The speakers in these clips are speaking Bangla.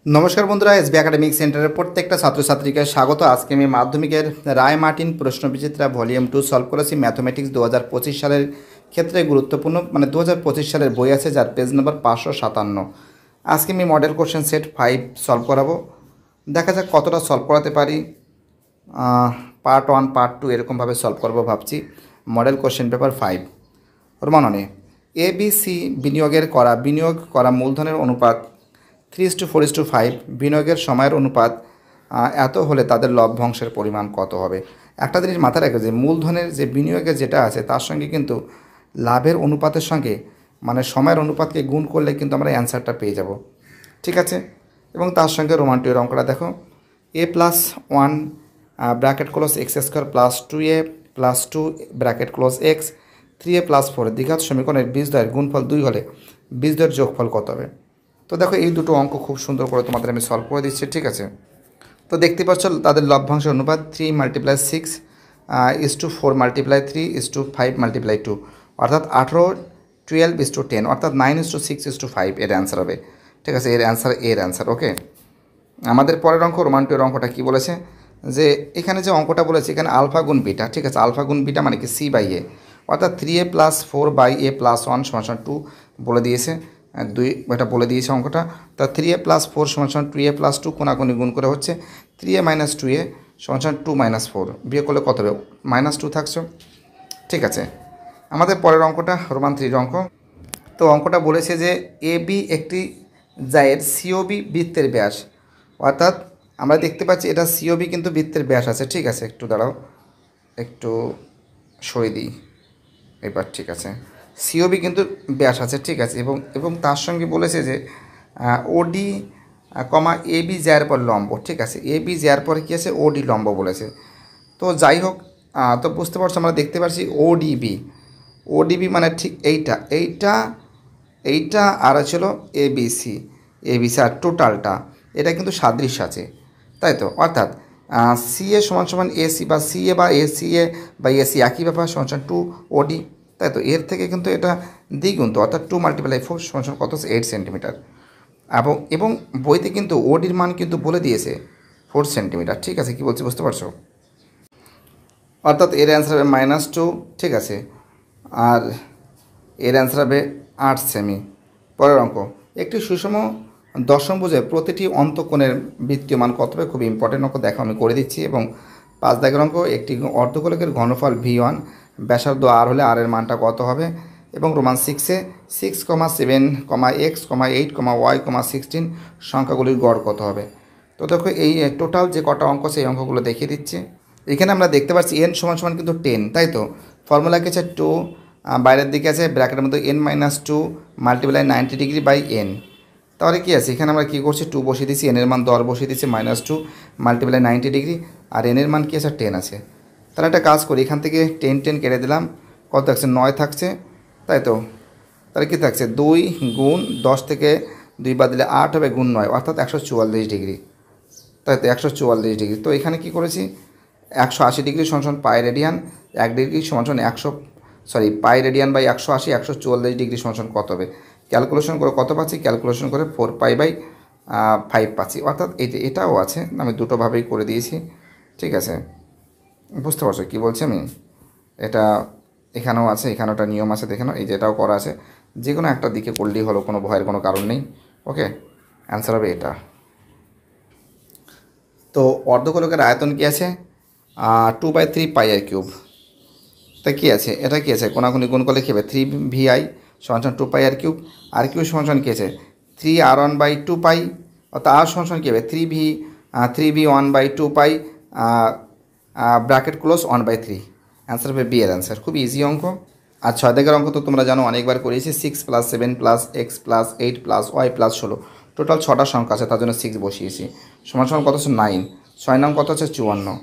নমস্কার বন্ধুরা, এসবি একাডেমিক সেন্টারের প্রত্যেকটা ছাত্রছাত্রীকে স্বাগত। আজকে আমি মাধ্যমিকের রায় মার্টিন প্রশ্নবিচিত্রা ভলিউম 2 সলভ করেছি। ম্যাথমেটিক্স 2025 সালের ক্ষেত্রে গুরুত্বপূর্ণ 2025 সালের বই আছে, যার পেজ নম্বর 557। আজকে আমি মডেল কোশ্চেন সেট 5 সলভ করাবো। দেখা যাক কতটা সলভ করাতে পারি। পার্ট 1 পার্ট 2 এরকমভাবে সলভ করবো ভাবছি। মডেল কোশ্চেন পেপার 5 রমাননে ABC বিনিয়োগ করা মূলধনের অনুপাত 3:4:5, বিনিয়োগের সময়ের অনুপাত এত হলে তাদের লভ্যাংশের পরিমাণ কত হবে। একটা জিনিস মাথায় রাখবে যে মূলধনের যে বিনিয়োগের যেটা আছে তার সঙ্গে কিন্তু লাভের অনুপাতের সঙ্গে মানে সময়ের অনুপাতকে গুণ করলে কিন্তু আমরা অ্যান্সারটা পেয়ে যাব, ঠিক আছে। এবং তার সঙ্গে রোমান্টিকের অঙ্কটা দেখো, a+1 bracket close x² + 2a + 2 bracket close x 3a+4 দ্বিঘাত সমীকরণের বীজদ্বয়ের গুণফল 2 হলে বীজদ্বয়ের যোগফল কত হবে। তো দেখো এই দুটো অঙ্ক খুব সুন্দর করে তোমাদের আমি সলভ করে দিচ্ছি, ঠিক আছে। তো দেখতে পাচ্ছ তাদের লভ্যাংশের অনুপাত 3 × 6 = 4 × 3 = 5 × 2, অর্থাৎ 18 12 10, অর্থাৎ 9:6:5 এর অ্যান্সার হবে, ঠিক আছে। এর অ্যান্সার ওকে। আমাদের পরের অঙ্ক রোমান্টিকের অঙ্কটা কি বলেছে যে এখানে যে অঙ্কটা বলেছে এখানে আলফা গুণ বিটা, ঠিক আছে। আলফা গুণ বিটা মানে কি c/a, অর্থাৎ 3a + 4/a + 1 = 2 বলে দিয়েছে। এটা বলে দিয়েছে অঙ্কটা। তা 3a + 4 = 2a + 2 কোনাকুনি গুণ করে হচ্ছে 3a - 2a = 2 - 4, বিয়োগ করলে কত হবে, -2 থাকছে, ঠিক আছে। আমাদের পরের অঙ্কটা রোমান 3 অঙ্ক। তো অঙ্কটা বলেছে যে AB একটি জায়ের COB বৃত্তের ব্যাস, অর্থাৎ আমরা দেখতে পাচ্ছি এটা COB কিন্তু বৃত্তের ব্যাস আছে, ঠিক আছে। একটু দাঁড়াও, একটু সরিয়ে দিই এবার, ঠিক আছে। COB কিন্তু ব্যাস আছে, ঠিক আছে। এবং তার সঙ্গে বলেছে যে OD, AB যার পর লম্ব, ঠিক আছে। AB যার পরে কী আছে, OD লম্ব বলেছে। তো যাই হোক, তো বুঝতে পারছো আমরা দেখতে পাচ্ছি ODB মানে ঠিক এইটা আর ছিল ABC আর টোটালটা এটা কিন্তু সাদৃশ্য আছে, তাই তো। অর্থাৎ CA = AC বা CA বা AC একই ব্যাপার = 2 OD, তাই তো। এর থেকে কিন্তু এটা দ্বিগুণ, অর্থাৎ 2 × 4 = কত, 8 সেন্টিমিটার। এবং বইতে কিন্তু ODর মান কিন্তু বলে দিয়েছে 4 সেন্টিমিটার, ঠিক আছে। কি বলছি বুঝতে পারছো, অর্থাৎ এর অ্যান্সার হবে -2, ঠিক আছে। আর এর অ্যান্সার হবে 8 সেমি। পরের অঙ্ক, একটি সুষম দশমভুজে প্রতিটি অন্তঃকোণের বৃত্তীয় মান কত হবে। খুব ইম্পর্টেন্ট অঙ্ক, দেখো আমি করে দিচ্ছি। এবং 5 দাগের অঙ্ক, একটি অর্ধগোলকের ঘনফল V1, ব্যাসার্ধ R হলে R এর মানটা কত হবে। এবং রোমান 6-এ 6, 7, x, 8, y, 16 সংখ্যাগুলির গড় কত হবে। তো দেখো এই টোটাল যে কটা অঙ্ক সেই অঙ্কগুলো দেখিয়ে দিচ্ছে। এখানে আমরা দেখতে পাচ্ছি n = কিন্তু 10, তাই তো। ফর্মুলা কি আছে, 2 বাইরের দিকে আছে ব্র্যাকেটের মধ্যে n - 2 × 90°/n। তাহলে কী আছে, এখানে আমরা কী করছি, 2 বসিয়ে দিচ্ছি, n এর মান 10 বসিয়ে দিচ্ছি, -2 × 90°, আর n এর মান কী আছে, 10 আছে। তাহলে একটা কাজ করি, এখান থেকে 10 কেটে দিলাম, কত থাকছে, 9 থাকছে, তাই তো। তাহলে কী থাকছে, 2 গুণ 10 থেকে 2 বাদ দিলে 8 হবে, গুণ 9, অর্থাৎ 144°, তাই তো 144°। তো এখানে কী করেছি, 180° = pi radian, 1 degree = 100, pi radian by 180, 144° = কত হবে। ক্যালকুলেশন করে কত পাচ্ছি, ক্যালকুলেশন করে 4π/5 পাচ্ছি, অর্থাৎ এটাও আছে। আমি দুটোভাবেই করে দিয়েছি, ঠিক আছে। বুঝতে পারছো কী বলছি আমি। এটা এখানেও আছে, এখানে একটা নিয়ম আছে, দেখে নাও। এই যে এটাও করা আছে, যে কোনো একটা দিকে করলেই হলো, কোনো ভয়ের কোনো কারণ নেই, ওকে। অ্যান্সার হবে এটা। তো অর্ধগোলকের আয়তন কী আছে, 2/3πr³। তাই কী আছে, এটা কী আছে, কোনাকুনি গুণ করলে কী হবে, 3vi = 2πr³। r³ = কী আছে, 3r1/2π, অর্থাৎ r = কী হবে, 3v1/2π ব্র্যাকেট ক্লোজ 1/3। অ্যান্সার হবে বি এর অ্যান্সার। খুব ইজি অঙ্ক। আর 6 দাগের অঙ্ক তো তোমরা জানো, অনেকবার করেছি। 6 + 7 + x + 8 + y + 16, টোটাল 6টা সংখ্যা আছে, তার জন্য 6 বসিয়েছি। সমান কত আছে, 9। 6 নং কত আছে, 54,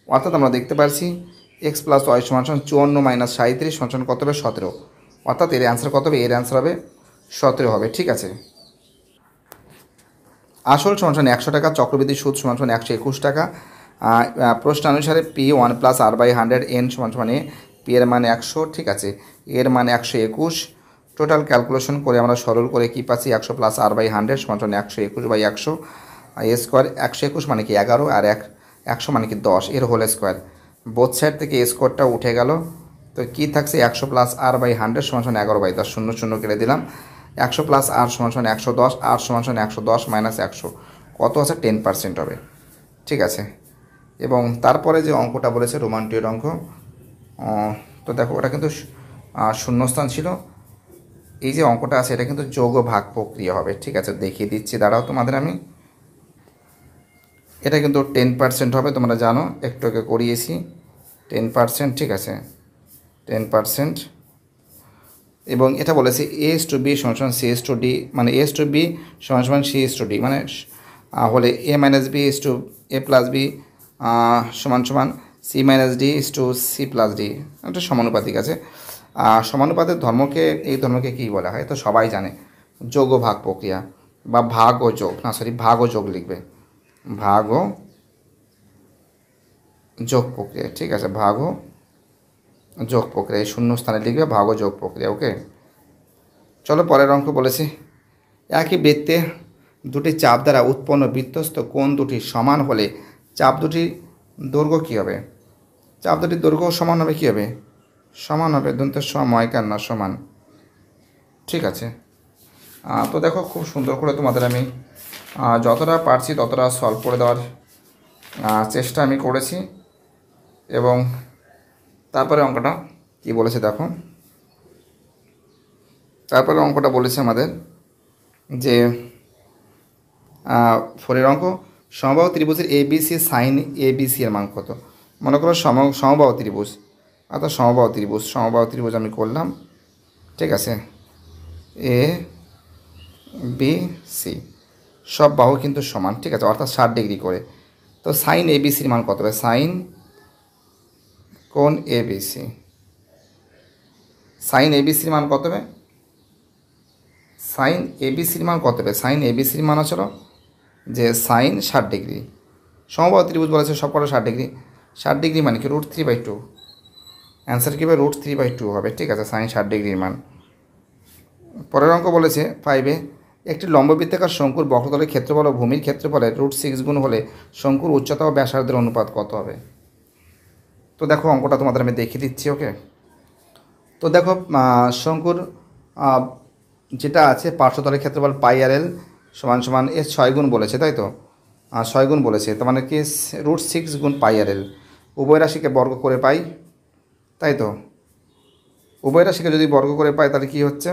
অর্থাৎ আমরা দেখতে পাচ্ছি x + y = 54 - 37 কত হবে, 17, অর্থাৎ এর অ্যান্সার কত হবে, এর অ্যান্সার হবে 17 হবে, ঠিক আছে। আসল = 100 টাকা, চক্রবৃদ্ধি সুদ = 121 টাকা। প্রশ্নানুসারে P1 + r/100 n = a, P এর মান 100, ঠিক আছে, এর মান 121। টোটাল ক্যালকুলেশন করে আমরা সরল করে কী পাচ্ছি, 100 + r/100 = 121/100। এ স্কোয়ার 121 মানে কি 11 আর 100 মানে কি 10 এর হোল স্কোয়ার। বোথ সাইড থেকে এ স্কোয়ারটা উঠে গেল, তো কী থাকছে 100 প্লাস আর বাই 100 সমান 11/10, শূন্য শূন্য কেটে দিলাম। 100 প্লাস আর সমান 110, আর সমান 110 মাইনাস 100 কত আছে 10% হবে, ঠিক আছে। এবং তারপরে যে অঙ্কটা বলেছে রোমান্টিকের অঙ্ক, তো দেখো ওটা কিন্তু শূন্যস্থান ছিল। এই যে অঙ্কটা আছে এটা কিন্তু যোগ ও ভাগ প্রক্রিয়া হবে, ঠিক আছে, দেখিয়ে দিচ্ছি, দাঁড়াও তোমাদের আমি। এটা কিন্তু 10% হবে, তোমরা জানো, একটু আগে করিয়েছি 10%, ঠিক আছে, 10%। এবং এটা বলেছে এস টু বি সমান সি এস টু ডি, মানে এস টু বি সমান সি এস টু ডি, মানে হলে A minus B is to A plus B সমান C minus D is to C plus D, একটা সমানুপাতিক আছে। সমানুপাতের ধর্মকে, এই ধর্মকে কী বলা হয় তো সবাই জানে, যোগ ও ভাগ প্রক্রিয়া, বা ভাগ ও যোগ, না সরি ভাগ ও যোগ লিখবে, ভাগ ও যোগ প্রক্রিয়া, ঠিক আছে, ভাগ ও যোগ প্রক্রিয়া, এই শূন্য স্থানে লিখবে ভাগ ও যোগ প্রক্রিয়া, ওকে। চলো পরের অঙ্ক বলেছি, একই বৃত্তে দুটি চাপ দ্বারা উৎপন্ন বৃত্তস্থ কোণ দুটি সমান হলে চাপ দুটির দৈর্ঘ্য কী হবে? চাপ দুটির দৈর্ঘ্য সমান হবে, কী হবে? সমান হবে, দন্তের সময় কেন না সমান, ঠিক আছে। তো দেখো খুব সুন্দর করে তোমাদের আমি যতটা পারছি ততটা সলভ করে দেওয়ার চেষ্টা আমি করেছি। এবং তারপরে অঙ্কটা কি বলেছে দেখো, তারপরে অঙ্কটা বলেছে আমাদের যে ফোরের অঙ্ক, সমবাহু ত্রিভুজের এবিসি সাইন এবিসি এর মান কত? মনে করো সমবাহু ত্রিভুজ, অর্থাৎ সমবাহু ত্রিভুজ আমি করলাম, ঠিক আছে, এ বি সি, সব বাহু কিন্তু সমান, ঠিক আছে, অর্থাৎ 60 ডিগ্রি করে। তো সাইন এবিসির মান কত হবে? সাইন কোণ এবিসি, সাইন এবিসির মান কত হবে? সাইন এবিসির মান কত হবে? সাইন এবিসির মান হচ্ছিল যে সাইন 60 ডিগ্রি, সমবাহু ত্রিভুজ বলেছে সব কটা 60 ডিগ্রি, 60 ডিগ্রি মানে কি √3/2, অ্যান্সার কী হবে? √3/2 হবে, ঠিক আছে, সাইন 60 ডিগ্রির মান। পরের অঙ্ক বলেছে 5-এ, একটি লম্ববৃত্তাকার শঙ্কুর বক্রতলের ক্ষেত্রফল ও ভূমির ক্ষেত্রফলের √6 গুণ হলে শঙ্কুর উচ্চতা ও ব্যাসার্ধের অনুপাত কত হবে? তো দেখো অঙ্কটা তোমাদের আমি দেখিয়ে দিচ্ছি, ওকে। তো দেখো শঙ্কুর যেটা আছে পার্শ্বতলের ক্ষেত্রফল πr/l সমান এর 6 গুণ বলেছে, তাই তো, 6 গুণ বলেছে, তার মানে কি √6 গুণ πr/l, উভয় রাশিকে বর্গ করে পাই, তাই তো, উভয় রাশিকে যদি বর্গ করে পাই তাহলে কী হচ্ছে,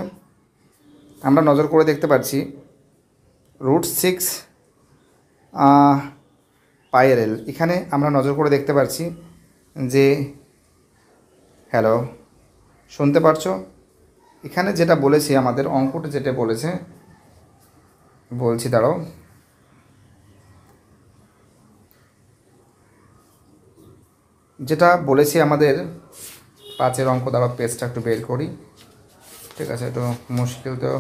আমরা নজর করে দেখতে পাচ্ছি √6 πr/l, এখানে আমরা নজর করে দেখতে পাচ্ছি যে, হ্যালো শুনতে পারছো, এখানে যেটা বলেছে আমাদের অঙ্কটা যেটা বলেছে, বলছি দাঁড়াও, যেটা বলেছি আমাদের 5-এর অঙ্ক, দাঁড়াও পেজটা একটু বের করি, ঠিক আছে, একটু মুশকিল, তো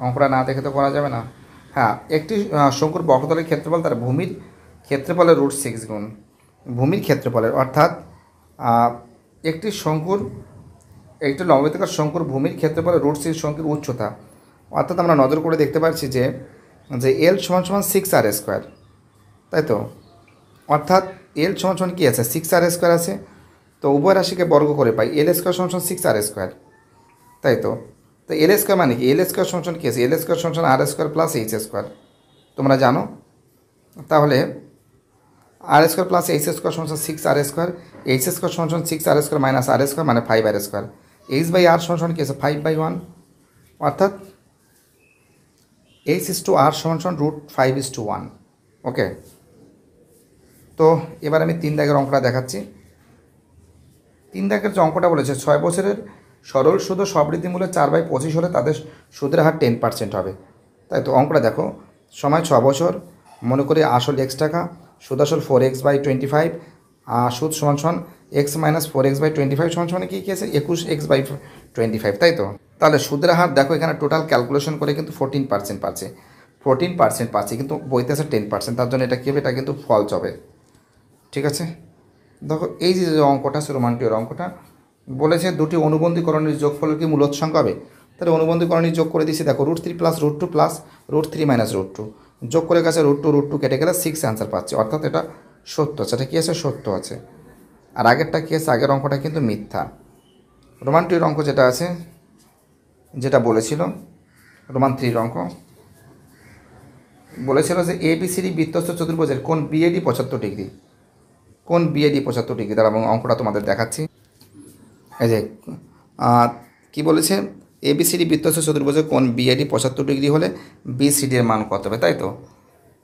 অঙ্কটা না দেখে তো করা যাবে না। হ্যাঁ, একটি শঙ্কুর বক্রতলের ক্ষেত্রফল তার ভূমির ক্ষেত্রফলের √6 গুণ, ভূমির ক্ষেত্রফলের, অর্থাৎ একটি লম্ববৃত্তাকার শঙ্কুর ভূমির ক্ষেত্রফলের √6 শঙ্কুর উচ্চতা, অর্থাৎ আমরা নজর করে দেখতে পাচ্ছি যে এল সমান 6r², তাই তো, অর্থাৎ এল সমান কী আছে? 6r² আছে, তো উভয় রাশিকে বর্গ করে পাই, l² সমান 6r², তাই তো। তো l² মানে কি? l² সমান কী আছে? l² সমান r² প্লাস h², তোমরা জানো, তাহলে r² প্লাস h² সমান 6r², h² সমান 6r² মাইনাস r² মানে 5r², h/r সমান কী আছে? 5/1, অর্থাৎ h/r সমান √5:1, ওকে। তো এবার আমি 3 দাগের অঙ্কটা দেখাচ্ছি। 3 দাগের যে অঙ্কটা বলেছে 6 বছরের সরল সুদ ও সবৃদ্ধি মূল্য 4/25 হলে তাদের সুদের হার 10% হবে, তাই তো। অঙ্কটা দেখো, সময় 6 বছর, মনে করি আসল x টাকা, সুদ আসল 4x/25, সুদ সমান x মাইনাস 4x/25 সমান কী আছে? 21x/25, তাই তো। তাহলে সুদের হার দেখো, এখানে টোটাল ক্যালকুলেশন করে কিন্তু 14% পাচ্ছে, 14% পাচ্ছে, কিন্তু বইতে আছে 10%, তার জন্য এটা কী হবে? এটা কিন্তু ফলস হবে, ঠিক আছে। দেখো এই যে অঙ্কটা রোমান্টিকের অঙ্কটা বলেছে দুটি অনুবন্ধীকরণের যোগফলের কি মূলদ সংখ্যা হবে? তাহলে অনুবন্ধীকরণের যোগ করে দিচ্ছি, দেখো √3 প্লাস √2 প্লাস √3 মাইনাস √2, যোগ করে গেছে √2 কেটে গেলে 6 অ্যান্সার পাচ্ছি, অর্থাৎ এটা সত্য আছে। এটা কী আছে? সত্য আছে। আর আগেরটা কী আছে? আগের অঙ্কটা কিন্তু মিথ্যা। রোমান 2 অঙ্ক যেটা আছে, যেটা বলেছিল রোমান 3 অঙ্ক বলেছিল যে ABCD বৃত্তস্থ চতুর্ভুজের কোন BAD 75 ডিগ্রি, কোন BAD 75 ডিগ্রি, তার এবং অঙ্কটা তোমাদের দেখাচ্ছি। এই যে কী বলেছে, ABCD বৃত্তস্থ চতুর্ভুজের কোন BAD 75 ডিগ্রি হলে BCD এর মান কত হবে, তাই তো।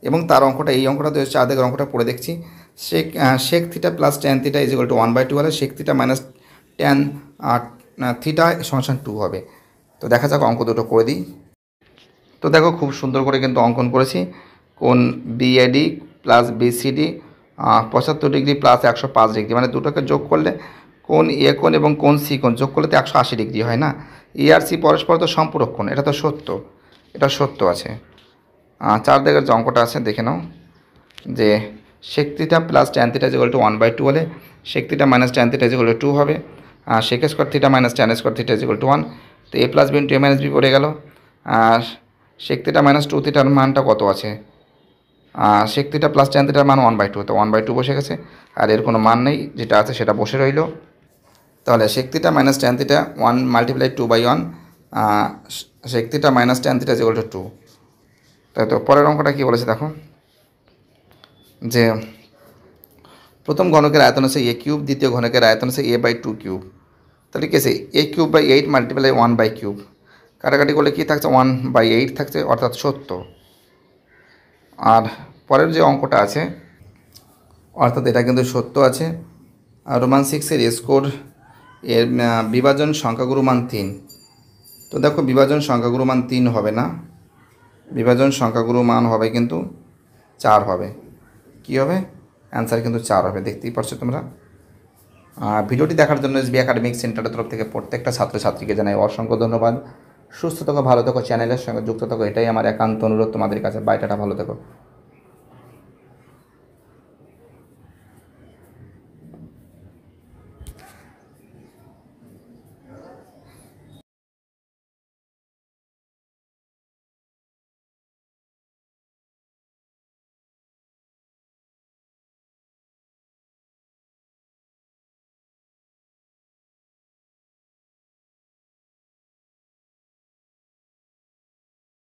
এবং তার অঙ্কটা, এই অঙ্কটা 4 দাগের অঙ্কটা পড়ে দেখছি। sec theta plus tan theta is equal to 1/2 হলে sec theta minus tan theta সমান 2 হবে। তো দেখা যাক অঙ্ক দুটো করে দিই। তো দেখো খুব সুন্দর করে কিন্তু অঙ্কন করেছি। কোন BAD plus BCD 75 degree plus 105 degree, মানে দুটোকে যোগ করলে কোন A কোণ এবং কোন C কোণ যোগ করলে তো 180 ডিগ্রি হয় না। A আর C পরস্পর তো সম্পূরক কোণ, এটা তো সত্য, এটা সত্য আছে। 4 দাগের যে অঙ্কটা আছে দেখে নাও, যে sec theta plus tan theta is equal to 1/2 হলে sec theta minus tan theta is equal to 2 হবে। sec square theta minus tan square theta is equal to 1। তো A plus B into A minus B পড়ে গেল। আর sec থিটা মাইনাস 2 থিটার মানটা কত আছে? sec থিটা প্লাস tan থিটার মান 1/2, তো 1/2 বসে গেছে। আর এর কোনো মান নেই, যেটা আছে সেটা বসে রইল। তাহলে sec theta minus tan theta 1 multiply 2/1, sec theta minus tan theta is equal to 2। তাই তো পরের অঙ্কটা কী বলেছে দেখো, যে প্রথম ঘনকের আয়তন আছে A কিউব, দ্বিতীয় ঘনকের আয়তন আছে A/2 কিউব। তাহলে কী আছে? A cube by 8 multiply 1 cube, কাটাকাটি করলে কী থাকছে? 1/8 থাকছে, অর্থাৎ সত্য। আর পরের যে অঙ্কটা আছে, অর্থাৎ এটা কিন্তু সত্য আছে। আর রোমান 6-এর স্কোর এর বিভাজন সংখ্যাগুরু মান 3। তো দেখো বিভাজন সংখ্যাগুরু মান 3 হবে না, বিভাজন সংখ্যাগুরু মান হবে কিন্তু 4 হবে। কী হবে? অ্যান্সার কিন্তু 4 হবে, দেখতেই পারছো তোমরা। ভিডিওটি দেখার জন্য SB একাডেমিক সেন্টারের তরফ থেকে প্রত্যেকটা ছাত্রছাত্রীকে জানাই অসংখ্য ধন্যবাদ। সুস্থ থাকো, ভালো থাকো, চ্যানেলের সঙ্গে যুক্ত থাকো, এটাই আমার একান্ত অনুরোধ তোমাদের কাছে। বাইটাটা ভালো থাকো।